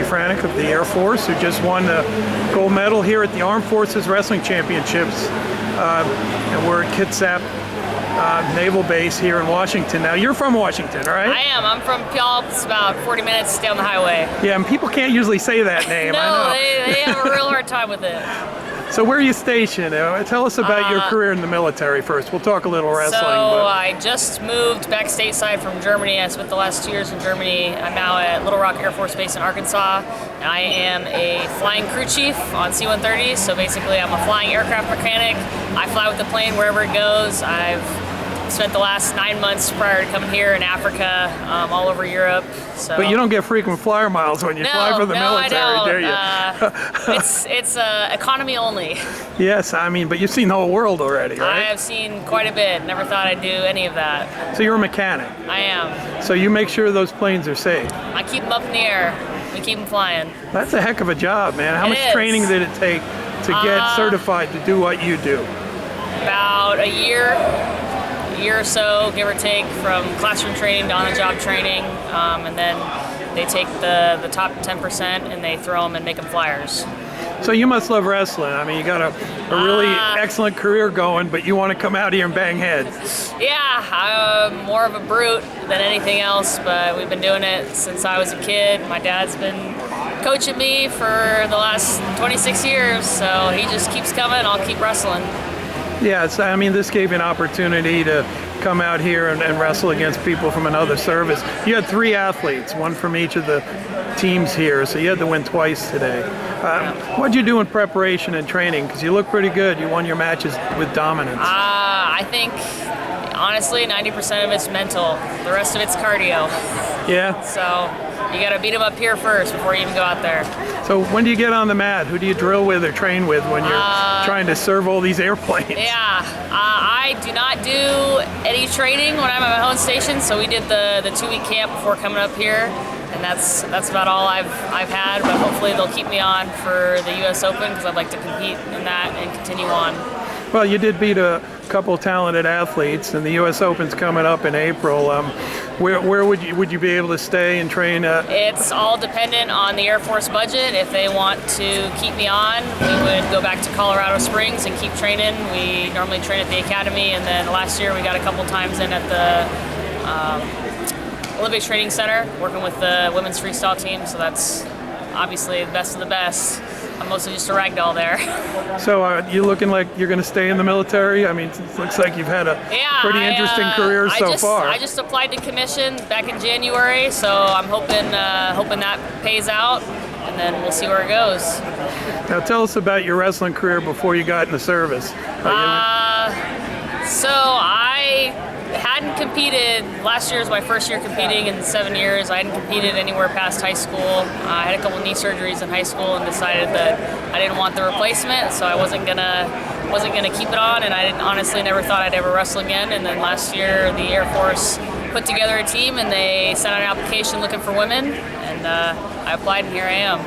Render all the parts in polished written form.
Franich of the Air Force, who just won the gold medal here at the Armed Forces Wrestling Championships. And we're at Kitsap Naval Base here in Washington. Now, you're from Washington, right? I am. I'm from Puyallup. It's about 40 minutes down the highway. Yeah, and people can't usually say that name. No, I know. they have a real hard time with it. So where are you stationed? Tell us about your career in the military first. We'll talk a little wrestling. So I just moved back stateside from Germany. I spent the last 2 years in Germany. I'm now at Little Rock Air Force Base in Arkansas. And I am a flying crew chief on C-130s. So basically I'm a flying aircraft mechanic. I fly with the plane wherever it goes. I've spent the last 9 months prior to coming here in Africa, all over Europe. So. But you don't get frequent flyer miles when you fly for the military, do you? It's economy only. Yes, I mean, but you've seen the whole world already, right? I have seen quite a bit. Never thought I'd do any of that. So you're a mechanic? I am. So you make sure those planes are safe? I keep them up in the air. We keep them flying. That's a heck of a job, man. How much training did it take to get certified to do what you do? About a year or so, give or take, from classroom training to on-the-job training, and then they take the top 10% and they throw them and make them flyers. So you must love wrestling. I mean, you got a really excellent career going, but you want to come out here and bang heads. Yeah, I'm more of a brute than anything else, but we've been doing it since I was a kid. My dad's been coaching me for the last 26 years, so he just keeps coming. I'll keep wrestling. Yes, I mean, this gave you an opportunity to come out here and wrestle against people from another service. You had 3 athletes, one from each of the teams here, so you had to win twice today. What'd you do in preparation and training? Because you look pretty good. You won your matches with dominance. I think, honestly, 90% of it's mental. The rest of it's cardio. Yeah? So you got to beat them up here first before you even go out there. So when do you get on the mat? Who do you drill with or train with when you're trying to serve all these airplanes? Yeah, I do not do any training when I'm at my home station. So we did the 2-week camp before coming up here, and that's about all I've had. But hopefully they'll keep me on for the U.S. Open because I'd like to compete in that and continue on. Well, you did beat a couple talented athletes, and the U.S. Open's coming up in April. Where would you be able to stay and train? It's all dependent on the Air Force budget. If they want to keep me on, we would go back to Colorado Springs and keep training. We normally train at the academy, and then last year we got a couple times in at the Olympic Training Center, working with the women's freestyle team. So that's obviously the best of the best. I'm mostly just a ragdoll there. So you looking like you're going to stay in the military? I mean, it looks like you've had a pretty interesting career so far. I just applied to commission back in January, so I'm hoping that pays out, and then we'll see where it goes. Now tell us about your wrestling career before you got in the service. So I hadn't competed. Last year was my first year competing in 7 years. I hadn't competed anywhere past high school. I had a couple knee surgeries in high school and decided that I didn't want the replacement, so I wasn't gonna keep it on. And I honestly never thought I'd ever wrestle again. And then last year, the Air Force put together a team and they sent out an application looking for women, and I applied, and here I am.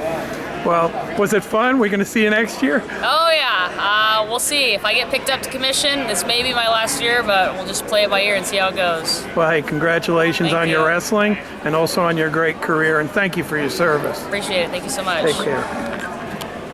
Well, was it fun? We're going to see you next year? Oh yeah, we'll see. If I get picked up to commission, this may be my last year, but we'll just play it by ear and see how it goes. Well, hey, congratulations on your you. wrestling and also on your great career, and thank you for your service. Appreciate it. Thank you so much. Take care.